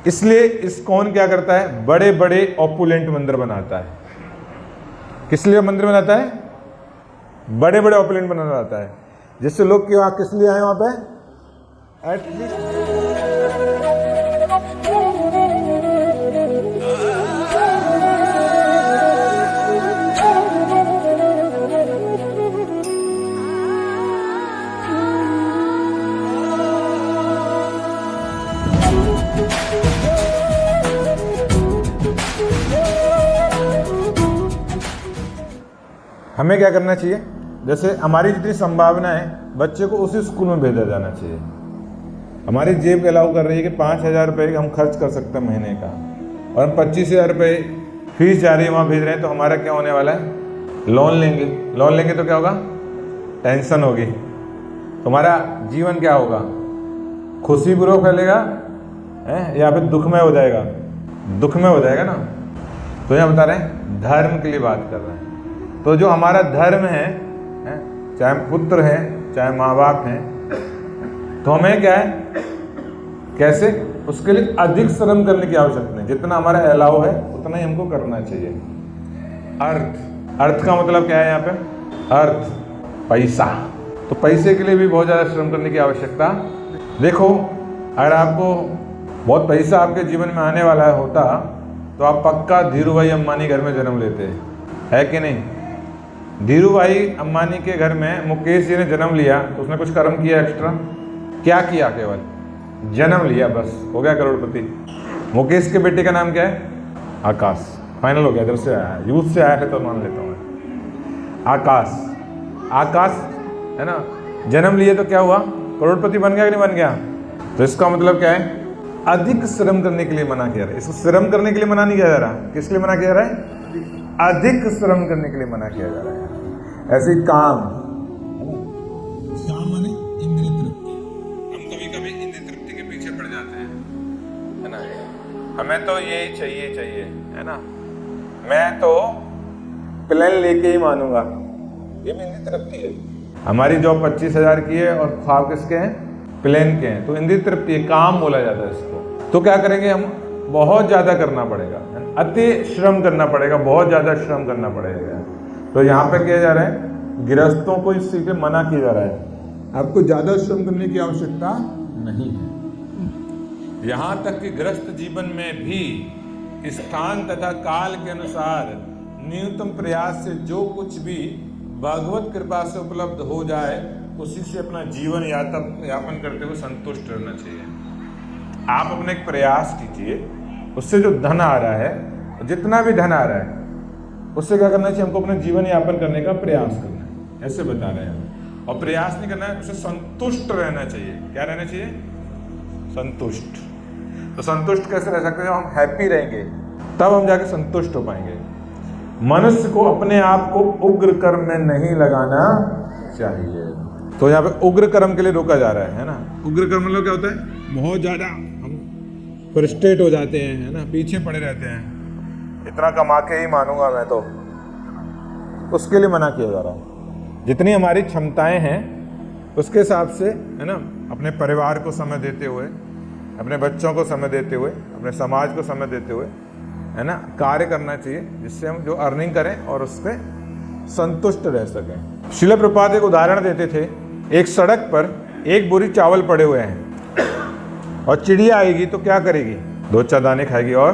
इसलिए इस कौन क्या करता है, बड़े बड़े ऑपुलेंट मंदिर बनाता है। किस लिए मंदिर बनाता है? बड़े बड़े ऑपुलेंट बनाता है, जिससे लोग क्यों किस लिए आए वहां पे, एटलीस्ट हमें क्या करना चाहिए, जैसे हमारी जितनी संभावना है बच्चे को उसी स्कूल में भेजा जाना चाहिए। हमारी जेब अलाउ कर रही है कि 5,000 रुपये हम खर्च कर सकते हैं महीने का, और हम 25,000 रुपये फीस जा रही है वहाँ भेज रहे हैं, तो हमारा क्या होने वाला है, लोन लेंगे। लोन लेंगे तो क्या होगा, टेंशन होगी। तुम्हारा जीवन क्या होगा, खुशी पूर्वक फैलेगा या फिर दुखमय हो जाएगा? दुखमय हो जाएगा ना। तो यहाँ बता रहे हैं धर्म के लिए बात कर रहे हैं। तो जो हमारा धर्म है, चाहे पुत्र है चाहे माँ बाप हैं, तो हमें क्या है, कैसे उसके लिए अधिक श्रम करने की आवश्यकता नहीं, जितना हमारा अलाउ है उतना ही हमको करना चाहिए। अर्थ का मतलब क्या है यहाँ पे, अर्थ पैसा। तो पैसे के लिए भी बहुत ज़्यादा श्रम करने की आवश्यकता। देखो, अगर आपको बहुत पैसा आपके जीवन में आने वाला होता तो आप पक्का धीरू भाई अंबानी घर में जन्म लेते, है कि नहीं? धीरू भाई अंबानी के घर में मुकेश जी ने जन्म लिया तो उसने कुछ कर्म किया एक्स्ट्रा? क्या किया? केवल जन्म लिया, बस हो गया करोड़पति। मुकेश के बेटे का नाम क्या है? आकाश। फाइनल हो गया, इधर से आया, यूथ से आया है तो मान लेता हूँ मैं। आकाश है ना, जन्म लिए तो क्या हुआ, करोड़पति बन गया कि नहीं बन गया? तो इसका मतलब क्या है, अधिक श्रम करने के लिए मना किया रहा है। इसको श्रम करने के लिए मना नहीं किया जा रहा, किस लिए मना किया जा रहा है? अधिक श्रम करने के लिए मना किया जा रहा है। ऐसे ही काम माने इंद्रिय तृप्ति। हम कभी कभी इंद्रिय तृप्ति के पीछे पड़ जाते हैं, है ना, हमें तो यही चाहिए, है ना, मैं तो प्लेन लेके ही मानूंगा, ये मेरी इंद्रिय तृप्ति है। हमारी जॉब 25,000 की है और ख्वाब किसके हैं? प्लेन के हैं, तो इंद्रिय तृप्ति है, काम बोला जाता है इसको। तो क्या करेंगे हम, बहुत ज़्यादा करना पड़ेगा, अति श्रम करना पड़ेगा, बहुत ज़्यादा श्रम करना पड़ेगा। तो यहाँ पे किया जा रहा है, गृहस्थों को इस चीज़ पे मना किया जा रहा है, आपको ज़्यादा श्रम करने की आवश्यकता नहीं है। यहाँ तक कि गृहस्थ जीवन में भी स्थान तथा काल के अनुसार न्यूनतम प्रयास से जो कुछ भी भगवत कृपा से उपलब्ध हो जाए उसी से अपना जीवन यापन करते हुए संतुष्ट रहना चाहिए। आप अपने एक प्रयास कीजिए, उससे जो धन आ रहा है, जितना भी धन आ रहा है, उससे क्या करना चाहिए, हमको अपना जीवन यापन करने का प्रयास करना है, ऐसे बता रहे हैं। और प्रयास नहीं करना है, उससे संतुष्ट रहना चाहिए। क्या रहना चाहिए? संतुष्ट। तो संतुष्ट कैसे रह सकते हैं? जब हम हैप्पी रहेंगे तब हम जाके संतुष्ट हो पाएंगे। मनुष्य को अपने आप को उग्र कर्म में नहीं लगाना चाहिए। तो यहाँ पे उग्र कर्म के लिए रोका जा रहा है ना। उग्र कर्म मतलब क्या होता है, बहुत ज्यादा हम फ्रस्ट्रेट हो जाते हैं, है ना, पीछे पड़े रहते हैं, इतना कमा के ही मानूंगा मैं, तो उसके लिए मना किया जा रहा है। जितनी हमारी क्षमताएं हैं उसके हिसाब से, है ना, अपने परिवार को समय देते हुए, अपने बच्चों को समय देते हुए, अपने समाज को समय देते हुए, है ना, कार्य करना चाहिए, जिससे हम जो अर्निंग करें और उस पर संतुष्ट रह सकें। श्रील प्रभुपाद एक उदाहरण देते थे, एक सड़क पर एक बोरी चावल पड़े हुए हैं और चिड़िया आएगी तो क्या करेगी, 2-4 दाने खाएगी और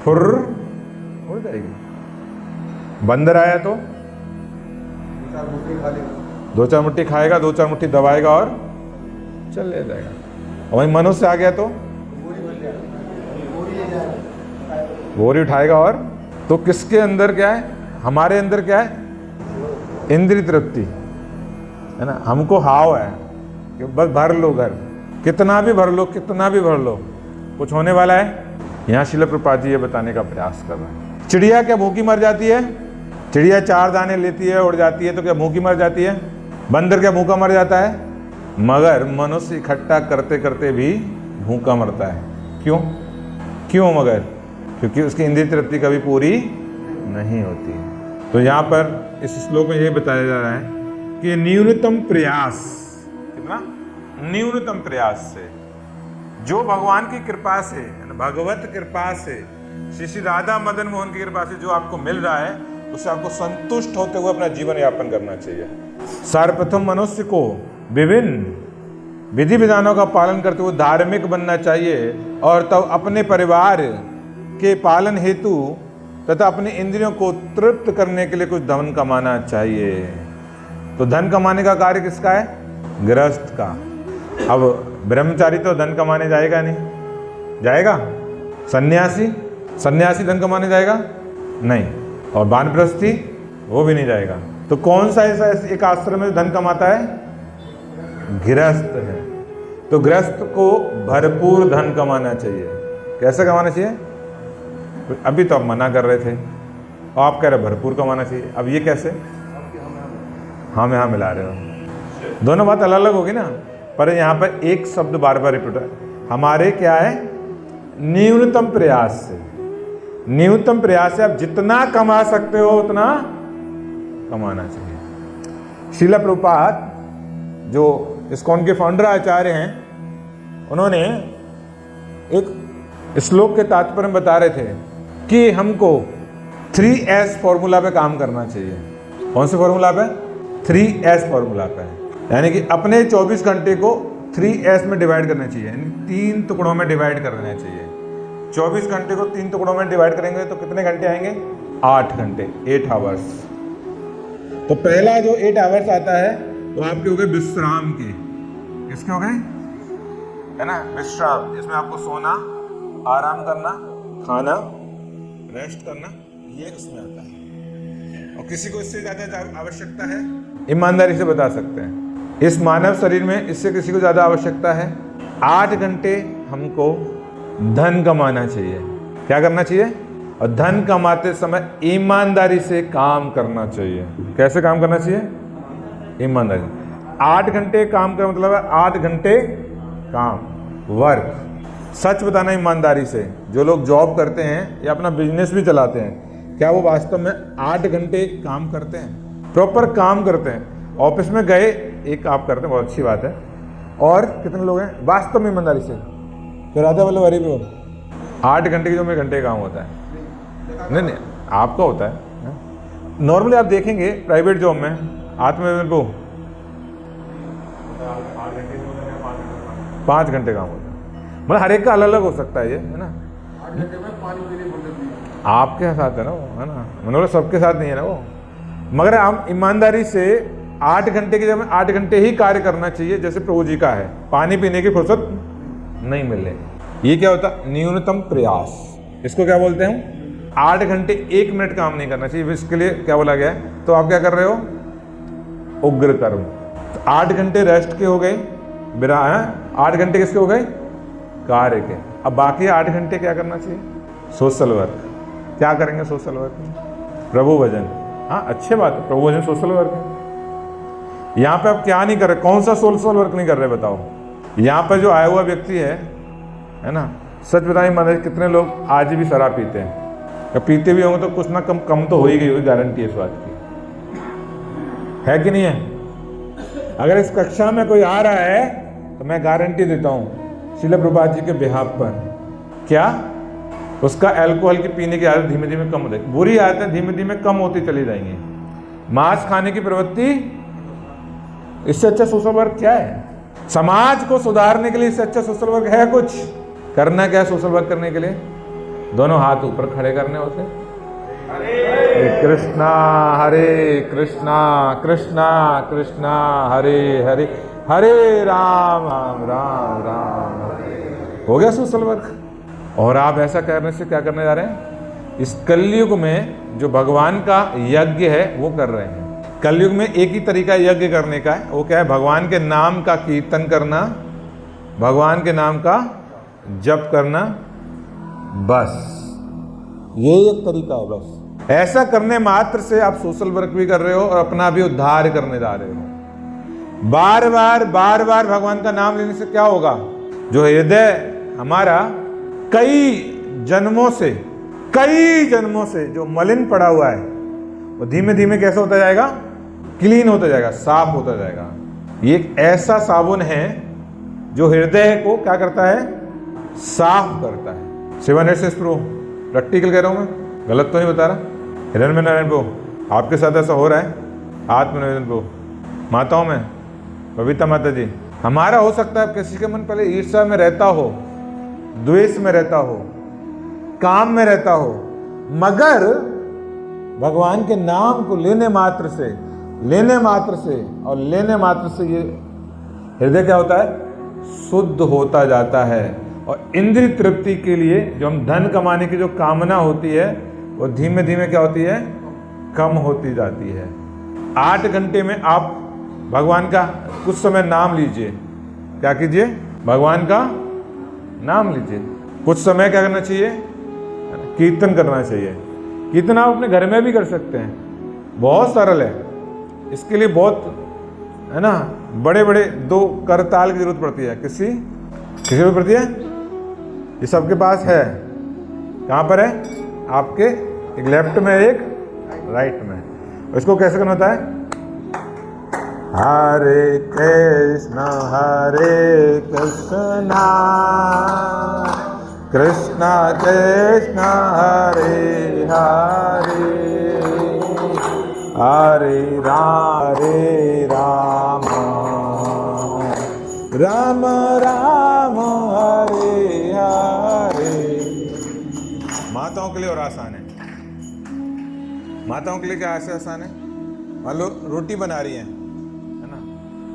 फुर उड़ जाएगी। बंदर आया तो 2-4 मुट्ठी खाएगा, 2-4 मुट्ठी दबाएगा और चल ले जाएगा। और वहीं मनुष्य आ गया तो बोरी उठाएगा और, तो किसके अंदर क्या है, हमारे अंदर क्या है, इंद्रिय तृप्ति, है ना, हमको हाव है कि बस भर लो घर, कितना भी भर लो, कितना भी भर लो, कुछ होने वाला है। यहाँ श्रील प्रभुपाद जी ये बताने का प्रयास कर रहे हैं। चिड़िया क्या भूखी मर जाती है? चिड़िया 4 दाने लेती है, उड़ जाती है, तो क्या भूखी मर जाती है? बंदर क्या भूखा मर जाता है? मगर मनुष्य इकट्ठा करते करते भी भूखा मरता है। क्यों मगर? क्योंकि उसकी इंद्रिय तृप्ति कभी पूरी नहीं होती। तो यहाँ पर इस श्लोक में ये बताया जा रहा है कि न्यूनतम प्रयास, कितना? न्यूनतम प्रयास से जो भगवान की कृपा से, भगवत कृपा से, श्री राधा मदन मोहन की कृपा से जो आपको मिल रहा है, उससे आपको संतुष्ट होते हुए अपना जीवन यापन करना चाहिए। सर्वप्रथम मनुष्य को विभिन्न विधि विधानों का पालन करते हुए धार्मिक बनना चाहिए, और तब अपने परिवार के पालन हेतु तथा अपने इंद्रियों को तृप्त करने के लिए कुछ धन कमाना चाहिए। तो धन कमाने का कार्य किसका है? गृहस्थ का। अब ब्रह्मचारी तो धन कमाने जाएगा नहीं, जाएगा? सन्यासी धन कमाने जाएगा? नहीं। और वानप्रस्थी वो भी नहीं जाएगा। तो कौन सा ऐसा एक आश्रम में धन कमाता है? गृहस्थ है। तो गृहस्थ को भरपूर धन कमाना चाहिए। कैसे कमाना चाहिए? अभी तो आप मना कर रहे थे और आप कह रहे भरपूर कमाना चाहिए, अब ये कैसे? हाँ में हाँ मिला रहे हो, दोनों बात अलग अलग होगी ना। पर यहाँ पर एक शब्द बार बार रिपीट है, हमारे क्या है? न्यूनतम प्रयास से। न्यूनतम प्रयास से आप जितना कमा सकते हो उतना कमाना चाहिए। श्रील प्रभुपाद जो इस्कॉन के फाउंडर आचार्य हैं, उन्होंने एक श्लोक के तात्पर्य में बता रहे थे कि हमको 3S फॉर्मूला पे काम करना चाहिए। कौन से फॉर्मूला पे? 3S फॉर्मूला पे। यानी कि अपने 24 घंटे को 3S में डिवाइड करना चाहिए, यानी 3 टुकड़ों में डिवाइड कर देना चाहिए। 24 घंटे को 3 टुकड़ों में डिवाइड करेंगे तो कितने घंटे आएंगे? 8 घंटे, 8 आवर्स। तो पहला जो 8 आवर्स आता है वो आपके हो गए विश्राम के। किसके हो गए? है ना, विश्राम। इसमें आपको सोना, आराम करना, खाना, रेस्ट करना, ये उसमें आता है। और किसी को इससे ज्यादा आवश्यकता है? ईमानदारी से बता सकते हैं, इस मानव शरीर में इससे किसी को ज्यादा आवश्यकता है? 8 घंटे हमको धन कमाना चाहिए। क्या करना चाहिए? और धन कमाते समय ईमानदारी से काम करना चाहिए। कैसे काम करना चाहिए? ईमानदारी। 8 घंटे काम का मतलब है 8 घंटे काम, वर्क। सच बताना ईमानदारी से। जो लोग जॉब करते हैं या अपना बिजनेस भी चलाते हैं, क्या वो वास्तव में 8 घंटे काम करते हैं? प्रॉपर काम करते हैं? ऑफिस में गए, एक आप करते हैं, बहुत अच्छी बात है। और कितने लोग हैं वास्तव में ईमानदारी से? तो राधा वल्लभ हरि भी 8 घंटे की जो में घंटे काम होता है? नहीं, आपका होता है। नॉर्मली आप देखेंगे प्राइवेट जॉब में आत्मनिर्भर को 5 घंटे काम होता है। मतलब हर एक का अलग अलग हो सकता है ये, है ना। आपके साथ है ना वो, है ना, मतलब सबके साथ नहीं है ना वो। मगर हम ईमानदारी से 8 घंटे की जगह 8 घंटे ही कार्य करना चाहिए। जैसे प्रभु जी का है, पानी पीने की फुर्सत नहीं मिले। ये क्या होता? न्यूनतम प्रयास। इसको क्या बोलते हैं? 8 घंटे 1 मिनट काम नहीं करना चाहिए। इसके लिए क्या बोला गया है? तो आप क्या कर रहे हो? उग्र कर्म। तो 8 घंटे रेस्ट के हो गए, 8 घंटे किसके हो गए? कार्य के। अब बाकी 8 घंटे क्या करना चाहिए? Social work. क्या करेंगे सोशल वर्क में? प्रभु भजन। हाँ, अच्छी बात है, प्रभु भजन सोशल वर्क है। यहाँ पे आप क्या नहीं कर रहे? कौन सा सोशल वर्क नहीं कर रहे बताओ? यहाँ पर जो आया हुआ व्यक्ति है ना, सच बताइए मतलब कितने लोग आज भी शराब पीते हैं? या पीते भी होंगे तो कुछ ना कम तो हो ही गई होगी, गारंटी है इस बात की, है कि नहीं है? अगर इस कक्षा में कोई आ रहा है तो मैं गारंटी देता हूँ श्रील प्रभुपाद जी के बिहाफ पर, क्या उसका अल्कोहल की पीने की आदत धीमे धीमे कम हो जाएगी। बुरी आदतें धीमे धीमे कम होती चली जाएंगी। मांस खाने की प्रवृत्ति, इससे अच्छा सोशल वर्क क्या है? समाज को सुधारने के लिए इससे अच्छा सोशल वर्क है कुछ? करना क्या है सोशल वर्क करने के लिए? दोनों हाथ ऊपर खड़े करने होते हैं। हरे कृष्णा कृष्णा कृष्णा हरे हरे, हरे राम राम राम। हो गया सोशल वर्क। और आप ऐसा करने से क्या करने जा रहे हैं? इस कलयुग में जो भगवान का यज्ञ है वो कर रहे हैं। कलयुग में एक ही तरीका यज्ञ करने का है, वो क्या है? भगवान के नाम का कीर्तन करना, भगवान के नाम का जप करना, बस ये एक तरीका है। बस ऐसा करने मात्र से आप सोशल वर्क भी कर रहे हो और अपना भी उद्धार करने जा रहे हो। बार बार भगवान का नाम लेने से क्या होगा? जो हृदय हमारा कई जन्मों से जो मलिन पड़ा हुआ है वो धीमे धीमे कैसे होता जाएगा? क्लीन होता जाएगा, साफ होता जाएगा। ये एक ऐसा साबुन है जो हृदय को क्या करता है? साफ करता है। 7 एसेस प्रो प्रैक्टिकल कह रहा हूँ मैं, गलत तो नहीं बता रहा। हिरण्मय नारायण प्रो आपके साथ ऐसा हो रहा है। आत्मनिवेदन प्रो माताओं में बबीता माता जी, हमारा हो सकता है किसी के मन पहले ईर्ष्या में रहता हो, द्वेष में रहता हो, काम में रहता हो, मगर भगवान के नाम को लेने मात्र से और लेने मात्र से ये हृदय क्या होता है, शुद्ध होता जाता है। और इंद्रिय तृप्ति के लिए जो हम धन कमाने की जो कामना होती है वो धीमे धीमे क्या होती है, कम होती जाती है। 8 घंटे में आप भगवान का कुछ समय नाम लीजिए। क्या कीजिए, भगवान का नाम लीजिए। कुछ समय क्या करना चाहिए, कीर्तन करना चाहिए। कीर्तन आप अपने घर में भी कर सकते हैं, बहुत सरल है। इसके लिए बहुत है ना, बड़े बड़े 2 करताल की जरूरत पड़ती है। किसी को पड़ती है, ये सबके पास है। कहाँ पर है, आपके एक लेफ्ट में एक राइट में। इसको कैसे करना होता है, हरे कृष्णा कृष्णा कृष्णा हरे हरे, हरे राम राम राम हरे हरे। माताओं के लिए और आसान है। माताओं के लिए क्या ऐसे आसान है, मान लो रोटी बना रही है ना,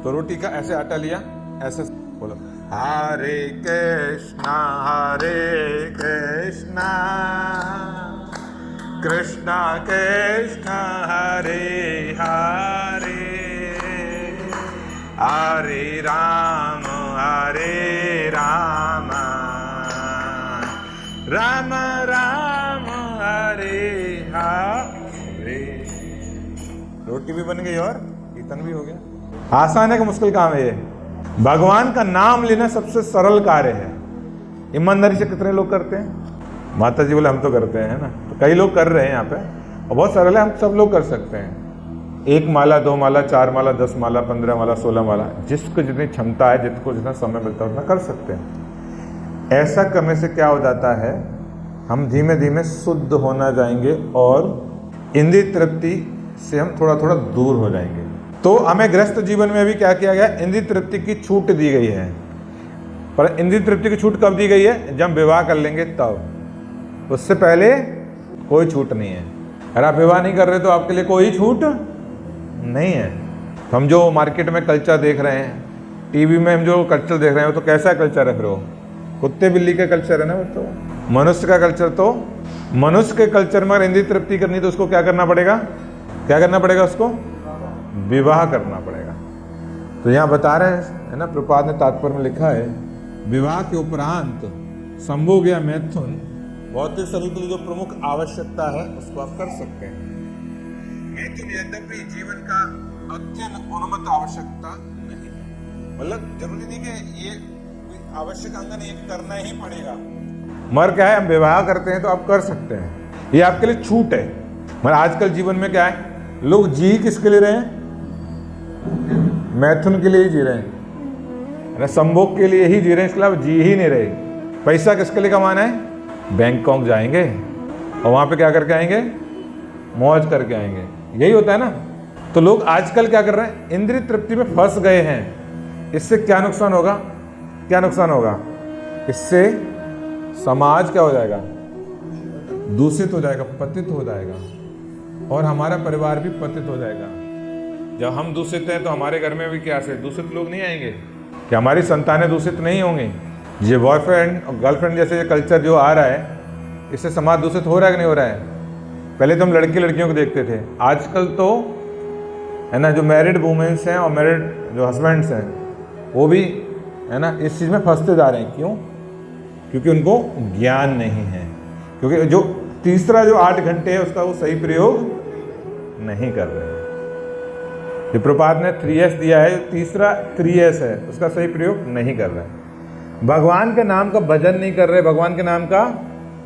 तो रोटी का ऐसे आटा लिया, ऐसे बोलो हरे कृष्णा कृष्णा कृष्णा हरे हरे, हरे राम राम राम हरे हरे। रोटी भी बन गई और कीर्तन भी हो गया। आसान है कि मुश्किल काम है ये? भगवान का नाम लेना सबसे सरल कार्य है। ईमानदारी से कितने लोग करते हैं? माता जी बोले हम तो करते हैं, है ना। तो कई लोग कर रहे हैं यहाँ पे, और बहुत सरल है, हम सब लोग कर सकते हैं। 1 माला 2 माला 4 माला 10 माला 15 माला 16 माला, जिसको जितनी क्षमता है, जिसको जितना समय मिलता है उतना कर सकते हैं। ऐसा करने से क्या हो जाता है, हम धीमे धीमे शुद्ध होना जाएंगे और इंद्रिय तृप्ति से हम थोड़ा थोड़ा दूर हो जाएंगे। तो हमें गृहस्थ जीवन में भी क्या किया गया, इंद्रिय तृप्ति की छूट दी गई है। पर इंद्रिय तृप्ति की छूट कब दी गई है? जब विवाह कर लेंगे तब। उससे पहले कोई छूट नहीं है। अगर आप विवाह नहीं कर रहे तो आपके लिए कोई छूट नहीं है। हम जो मार्केट में कल्चर देख रहे हैं, टीवी में हम जो कल्चर देख रहे हैं, तो कैसा कल्चर है फिर वो? कुत्ते बिल्ली का कल्चर है ना वो तो। मनुष्य का कल्चर तो, मनुष्य के कल्चर में अगर इंद्रिय तृप्ति करनी तो उसको क्या करना पड़ेगा? क्या करना पड़ेगा उसको? विवाह करना पड़ेगा। तो यहाँ बता रहे हैं, है ना, प्रभुपाद ने तात्पर्य में लिखा है, विवाह के उपरांत संभोग या मैथुन भौतिक शरीर के लिए जो प्रमुख आवश्यकता है उसको आप कर सकते हैं। मैथुन यद्यपि जीवन का अत्यंत अनुमत आवश्यकता नहीं है। मतलब जरूरी नहीं कि ये आवश्यक अंग नहीं, करना ही पड़ेगा। मगर क्या है, हम विवाह करते हैं तो आप कर सकते हैं, ये आपके लिए छूट है। मगर आजकल जीवन में क्या है, लोग जी किसके लिए रहे हैं? मैथुन के लिए ही जी रहे हैं, संभोग के लिए ही जी रहे हैं, इसके अलावा जी ही नहीं रहे। पैसा किसके लिए कमाना है? बैंकॉक जाएंगे और वहां पे क्या करके आएंगे? मौज करके आएंगे। यही होता है ना। तो लोग आजकल क्या कर रहे हैं, इंद्रिय तृप्ति में फंस गए हैं। इससे क्या नुकसान होगा? क्या नुकसान होगा? इससे समाज क्या हो जाएगा? दूषित हो जाएगा, पतित हो जाएगा, और हमारा परिवार भी पतित हो जाएगा। जब हम दूषित हैं तो हमारे घर में भी क्या से दूषित लोग नहीं आएंगे? कि हमारी संतानें दूषित नहीं होंगी? ये बॉयफ्रेंड और गर्लफ्रेंड जैसे ये कल्चर जो आ रहा है, इससे समाज दूषित हो रहा है कि नहीं हो रहा है? पहले तो हम लड़की लड़कियों को देखते थे, आजकल तो है ना, जो मैरिड वुमेन्स हैं और मैरिड जो हस्बैंड्स हैं वो भी है ना इस चीज़ में फंसते जा रहे हैं। क्यों? क्योंकि उनको ज्ञान नहीं है। क्योंकि जो तीसरा जो 8 घंटे है उसका वो सही प्रयोग नहीं कर रहे हैं। जो प्रभुपाद ने 3S दिया है, तीसरा 3S है, उसका सही प्रयोग नहीं कर रहे हैं। भगवान के नाम का भजन नहीं कर रहे, भगवान के नाम का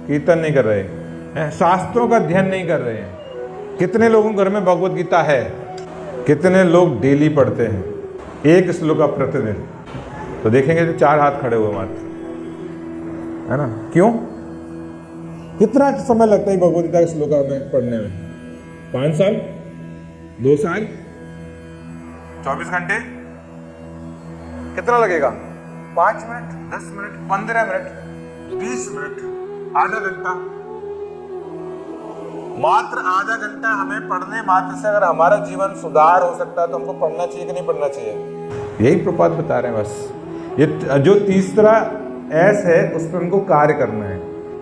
कीर्तन नहीं कर रहे हैं, शास्त्रों का अध्ययन नहीं कर रहे हैं। कितने लोगों के घर में भगवत गीता है? कितने लोग डेली पढ़ते हैं 1 श्लोक का प्रतिदिन? तो देखेंगे तो 4 हाथ खड़े हुए मात्र। है ना? क्यों? कितना समय लगता है भगवद गीता के श्लोका में पढ़ने में? 5 साल, 2 साल, 24 घंटे? कितना लगेगा? 5 मिनट, 10 मिनट, 15 मिनट, 20 मिनट, आधा घंटा। मात्र आधा घंटा हमें पढ़ने मात्र से अगर हमारा जीवन सुधार हो सकता है तो हमको पढ़ना चाहिए कि नहीं पढ़ना चाहिए? यही प्रपात बता रहे हैं। बस ये जो तीसरा एस है उस पर हमको कार्य करना है।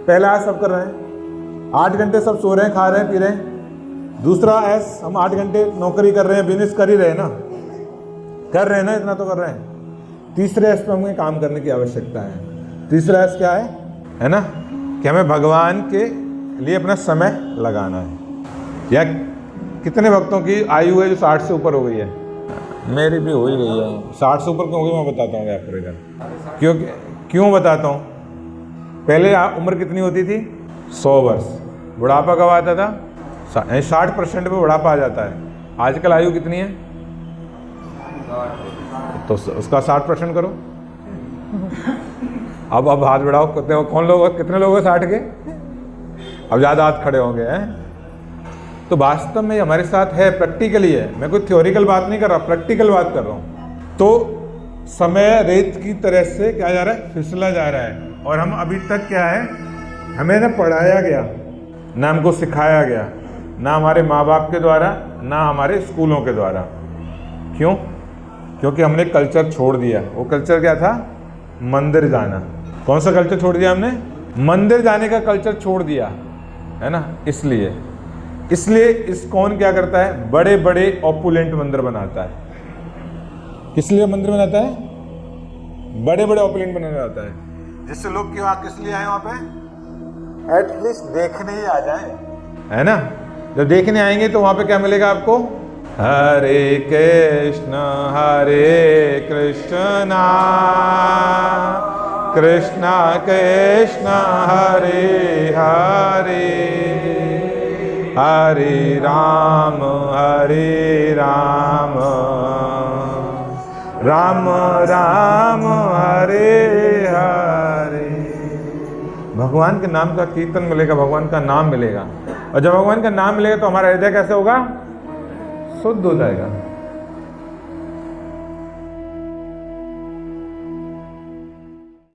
पहला एस सब कर रहे हैं, 8 घंटे सब सो रहे हैं, खा रहे हैं, पी रहे हैं। दूसरा एस हम 8 घंटे नौकरी कर रहे हैं, बिजनेस कर ही रहे हैं ना, कर रहे हैं ना, इतना तो कर रहे हैं। तीसरे एस पर हमें काम करने की आवश्यकता है। तीसरा एस क्या है ना? कि हमें भगवान के लिए अपना समय लगाना है। या कितने भक्तों की आयु है जो 60 से ऊपर हो गई है? मेरी भी हो ही गई है। 60 से ऊपर क्यों हो गई मैं बताता हूँ आपको इधर। क्यों बताता हूँ? पहले उम्र कितनी होती थी? 100 वर्ष। बुढ़ापा कब आता था? 60% पे बुढ़ापा आ जाता है। आजकल आयु कितनी है? तो उसका 60% करो। अब हाथ बढ़ाओ, कितने लोग हैं 60 के? अब ज़्यादा हाथ खड़े होंगे हैं। तो वास्तव में हमारे साथ है, प्रैक्टिकली है। मैं कोई थ्योरिकल बात नहीं कर रहा, प्रैक्टिकल बात कर रहा हूँ। तो समय रेत की तरह से क्या जा रहा है? फिसला जा रहा है। और हम अभी तक क्या है, हमें ना पढ़ाया गया, ना हमको सिखाया गया, ना हमारे माँ बाप के द्वारा, ना हमारे स्कूलों के द्वारा। क्यों? क्योंकि हमने कल्चर छोड़ दिया। वो कल्चर क्या था? मंदिर जाना। कौन सा कल्चर छोड़ दिया हमने? मंदिर जाने का कल्चर छोड़ दिया, है ना? इसलिए इस्कॉन क्या करता है? बड़े बड़े ऑपुलेंट मंदिर बनाता है। किस लिए मंदिर बनाता है? बड़े बड़े ऑपुलेंट बनाता है, जिससे लोग क्यों किस लिए आए वहां पे? एटलीस्ट देखने ही आ जाए, है ना? जब देखने आएंगे तो वहां पे क्या मिलेगा आपको? हरे कृष्ण कृष्णा कृष्णा हरे हरे, हरे राम राम राम हरे हरे। भगवान के नाम का कीर्तन मिलेगा, भगवान का नाम मिलेगा। और जब भगवान का नाम मिलेगा तो हमारा हृदय कैसे होगा? शुद्ध हो जाएगा।